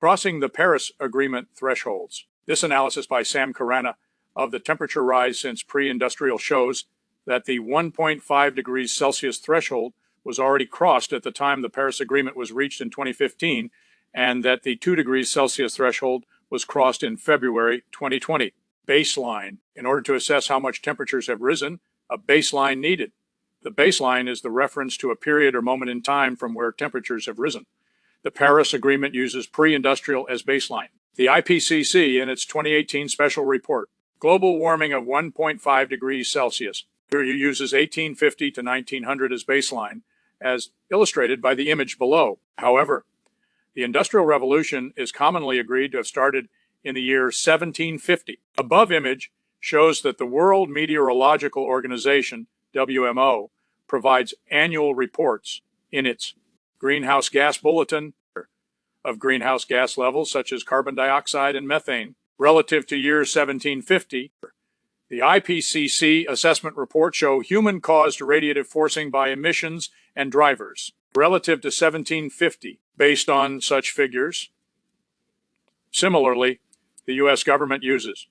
Crossing the Paris Agreement thresholds. This analysis by Sam Carana of the temperature rise since pre-industrial shows that the 1.5 degrees Celsius threshold was already crossed at the time the Paris Agreement was reached in 2015, and that the 2 degrees Celsius threshold was crossed in February 2020. Baseline. In order to assess how much temperatures have risen, a baseline needed. The baseline is the reference to a period or moment in time from where temperatures have risen. The Paris Agreement uses pre-industrial as baseline. The IPCC, in its 2018 special report, global warming of 1.5 degrees Celsius, uses 1850 to 1900 as baseline, as illustrated by the image below. However, the Industrial Revolution is commonly agreed to have started in the year 1750. Above image shows that the World Meteorological Organization, WMO, provides annual reports in its Greenhouse Gas Bulletin of greenhouse gas levels such as carbon dioxide and methane. Relative to year 1750, the IPCC assessment report show human-caused radiative forcing by emissions and drivers. Relative to 1750, based on such figures, similarly, the U.S. government uses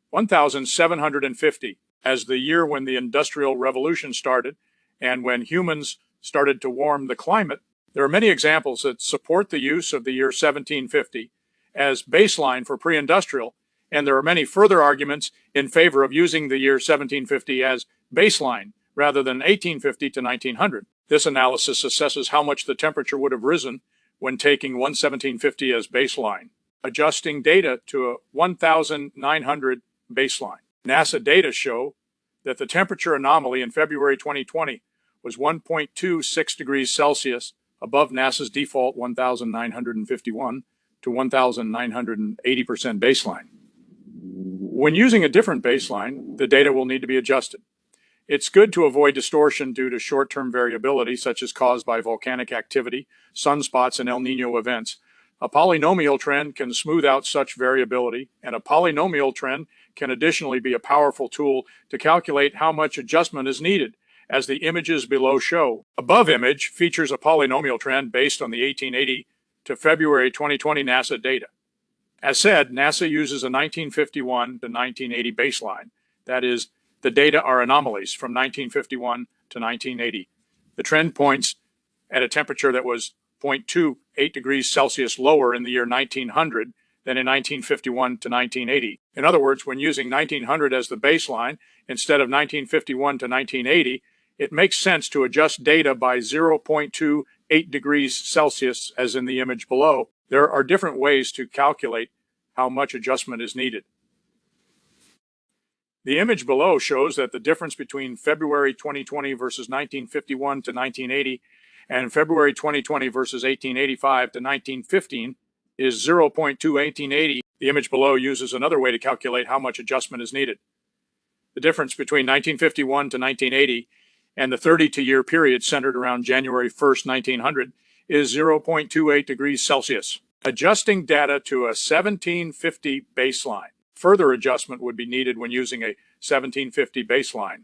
1,750 as the year when the Industrial Revolution started and when humans started to warm the climate. There are many examples that support the use of the year 1750 as baseline for pre-industrial, and there are many further arguments in favor of using the year 1750 as baseline rather than 1850 to 1900. This analysis assesses how much the temperature would have risen when taking 1750 as baseline, adjusting data to a 1900 baseline. NASA data show that the temperature anomaly in February 2020 was 1.26 degrees Celsius above NASA's default 1951 to 1980% baseline. When using a different baseline, the data will need to be adjusted. It's good to avoid distortion due to short-term variability, such as caused by volcanic activity, sunspots, and El Niño events. A polynomial trend can smooth out such variability, and a polynomial trend can additionally be a powerful tool to calculate how much adjustment is needed, as the images below show. Above image features a polynomial trend based on the 1880 to February 2020 NASA data. As said, NASA uses a 1951 to 1980 baseline. That is, the data are anomalies from 1951 to 1980. The trend points at a temperature that was 0.28 degrees Celsius lower in the year 1900 than in 1951 to 1980. In other words, when using 1900 as the baseline instead of 1951 to 1980, it makes sense to adjust data by 0.28 degrees Celsius, as in the image below. There are different ways to calculate how much adjustment is needed. The image below shows that the difference between February 2020 versus 1951 to 1980 and February 2020 versus 1885 to 1915 is 0.21880. The image below uses another way to calculate how much adjustment is needed. The difference between 1951 to 1980 and the 32-year period centered around January 1st, 1900 is 0.28 degrees Celsius. Adjusting data to a 1750 baseline. Further adjustment would be needed when using a 1750 baseline.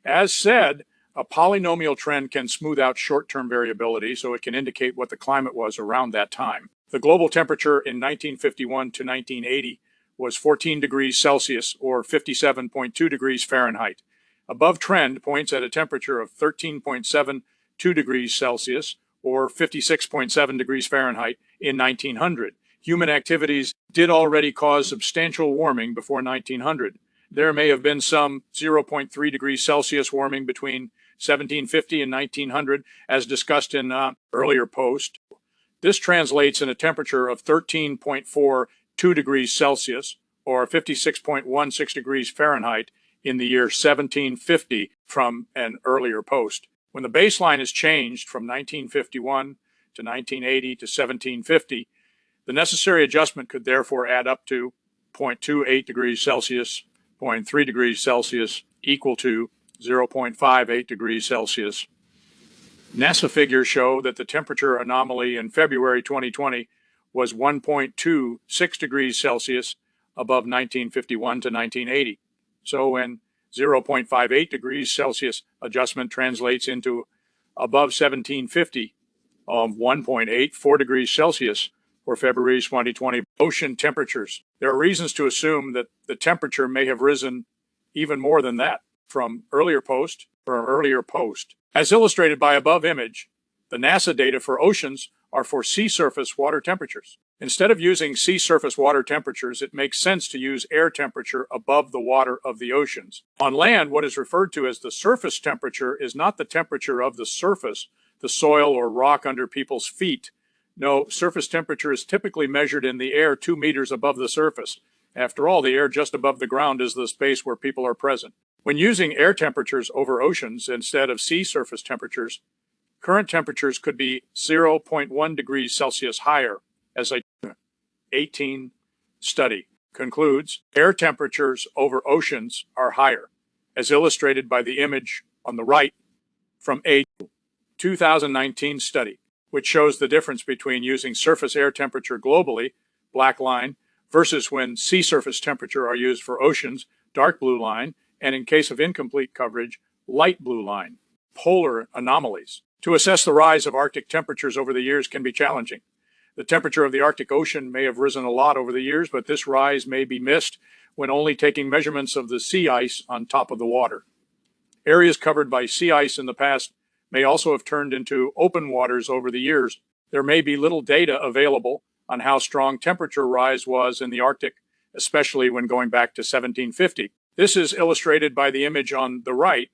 As said, a polynomial trend can smooth out short-term variability, so it can indicate what the climate was around that time. The global temperature in 1951 to 1980 was 14 degrees Celsius, or 57.2 degrees Fahrenheit. Above trend points at a temperature of 13.72 degrees Celsius, or 56.7 degrees Fahrenheit in 1900. Human activities did already cause substantial warming before 1900. There may have been some 0.3 degrees Celsius warming between 1750 and 1900, as discussed in earlier post. This translates in a temperature of 13.42 degrees Celsius, or 56.16 degrees Fahrenheit in the year 1750 from an earlier post. When the baseline is changed from 1951 to 1980 to 1750, the necessary adjustment could therefore add up to 0.28 degrees Celsius, 0.3 degrees Celsius, equal to 0.58 degrees Celsius. NASA figures show that the temperature anomaly in February 2020 was 1.26 degrees Celsius above 1951 to 1980. So when 0.58 degrees Celsius adjustment translates into above 1750 of 1.84 degrees Celsius, for February 2020. Ocean temperatures. There are reasons to assume that the temperature may have risen even more than that from earlier post. As illustrated by above image, the NASA data for oceans are for sea surface water temperatures. Instead of using sea surface water temperatures, it makes sense to use air temperature above the water of the oceans. On land, what is referred to as the surface temperature is not the temperature of the surface, the soil or rock under people's feet. No, surface temperature is typically measured in the air 2 meters above the surface. After all, the air just above the ground is the space where people are present. When using air temperatures over oceans instead of sea surface temperatures, current temperatures could be 0.1 degrees Celsius higher, as a 18 study concludes. Air temperatures over oceans are higher, as illustrated by the image on the right from a 2019 study, which shows the difference between using surface air temperature globally, black line, versus when sea surface temperature are used for oceans, dark blue line, and in case of incomplete coverage, light blue line. Polar anomalies. To assess the rise of Arctic temperatures over the years can be challenging. The temperature of the Arctic Ocean may have risen a lot over the years, but this rise may be missed when only taking measurements of the sea ice on top of the water. Areas covered by sea ice in the past may also have turned into open waters over the years. There may be little data available on how strong temperature rise was in the Arctic, especially when going back to 1750. This is illustrated by the image on the right,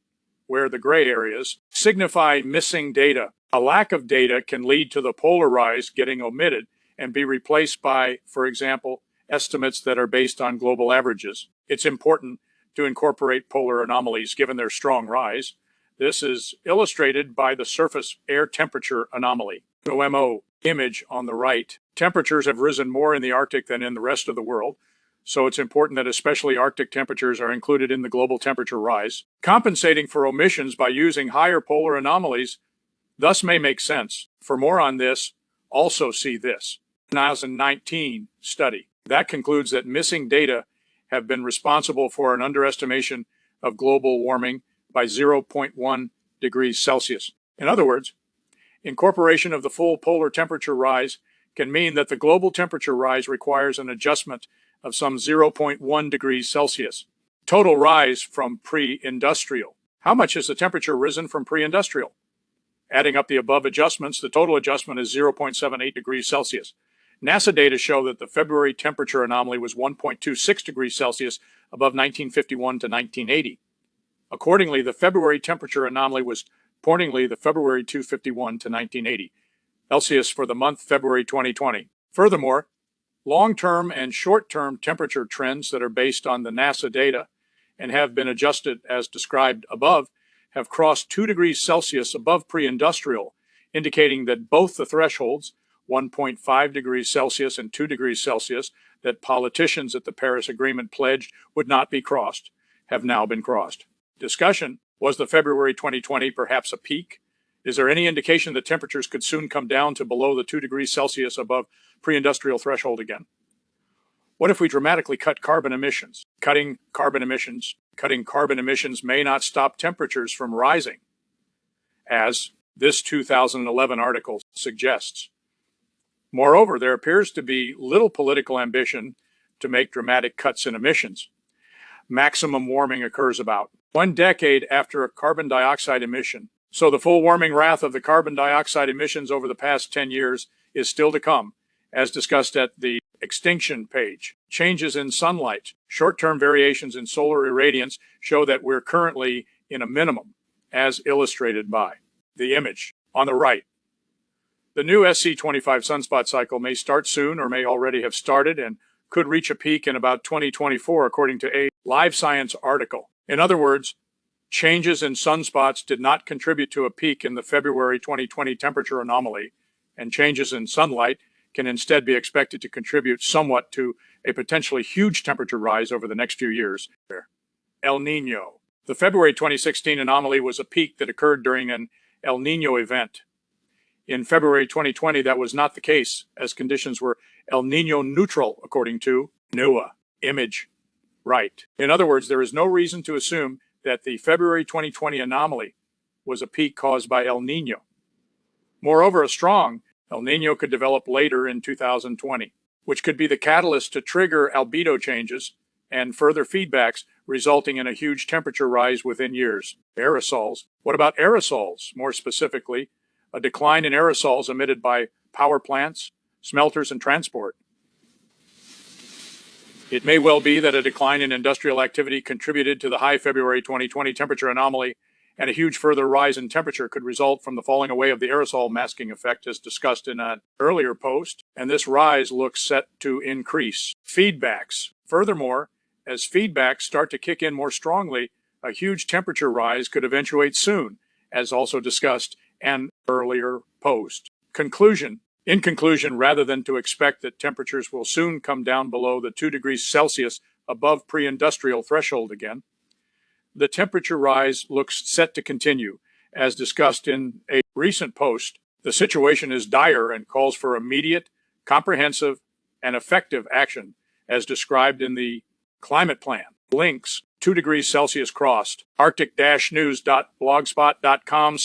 where the gray areas signify missing data. A lack of data can lead to the polar rise getting omitted and be replaced by, for example, estimates that are based on global averages. It's important to incorporate polar anomalies given their strong rise. This is illustrated by the surface air temperature anomaly. OMO image on the right. Temperatures have risen more in the Arctic than in the rest of the world, so it's important that especially Arctic temperatures are included in the global temperature rise. Compensating for omissions by using higher polar anomalies thus may make sense. For more on this, also see this 2019 study. That concludes that missing data have been responsible for an underestimation of global warming by 0.1 degrees Celsius. In other words, incorporation of the full polar temperature rise can mean that the global temperature rise requires an adjustment of some 0.1 degrees Celsius. Total rise from pre-industrial. How much has the temperature risen from pre-industrial? Adding up the above adjustments, the total adjustment is 0.78 degrees Celsius. NASA data show that the February temperature anomaly was 1.26 degrees Celsius above 1951 to 1980. Accordingly, the February temperature anomaly was pointingly the February 251 to 1980 Celsius for the month February 2020. Furthermore, long-term and short-term temperature trends that are based on the NASA data and have been adjusted as described above have crossed 2 degrees Celsius above pre-industrial, indicating that both the thresholds, 1.5 degrees Celsius and 2 degrees Celsius, that politicians at the Paris Agreement pledged would not be crossed, have now been crossed. Discussion: was the February 2020 perhaps a peak? Is there any indication that temperatures could soon come down to below the 2 degrees Celsius above pre-industrial threshold again? What if we dramatically cut carbon emissions? Cutting carbon emissions may not stop temperatures from rising, as this 2011 article suggests. Moreover, there appears to be little political ambition to make dramatic cuts in emissions. Maximum warming occurs about 1 decade after a carbon dioxide emission. So the full warming wrath of the carbon dioxide emissions over the past 10 years is still to come, as discussed at the extinction page. Changes in sunlight, short-term variations in solar irradiance show that we're currently in a minimum, as illustrated by the image on the right. The new SC25 sunspot cycle may start soon or may already have started and could reach a peak in about 2024, according to a Live Science article. In other words, changes in sunspots did not contribute to a peak in the February 2020 temperature anomaly, and changes in sunlight can instead be expected to contribute somewhat to a potentially huge temperature rise over the next few years. El Nino. The February 2016 anomaly was a peak that occurred during an El Nino event. In February 2020, that was not the case, as conditions were El Nino neutral, according to NOAA. Image right. In other words, there is no reason to assume that the February 2020 anomaly was a peak caused by El Nino. Moreover, a strong El Nino could develop later in 2020, which could be the catalyst to trigger albedo changes and further feedbacks, resulting in a huge temperature rise within years. Aerosols. What about aerosols? More specifically, a decline in aerosols emitted by power plants, smelters, and transport. It may well be that a decline in industrial activity contributed to the high February 2020 temperature anomaly, and a huge further rise in temperature could result from the falling away of the aerosol masking effect as discussed in an earlier post, and this rise looks set to increase. Feedbacks. Furthermore, as feedbacks start to kick in more strongly, a huge temperature rise could eventuate soon, as also discussed in earlier post. In conclusion, rather than to expect that temperatures will soon come down below the 2 degrees Celsius above pre-industrial threshold again, the temperature rise looks set to continue. As discussed in a recent post, the situation is dire and calls for immediate, comprehensive, and effective action, as described in the climate plan. Links: 2 degrees Celsius crossed, arctic-news.blogspot.com/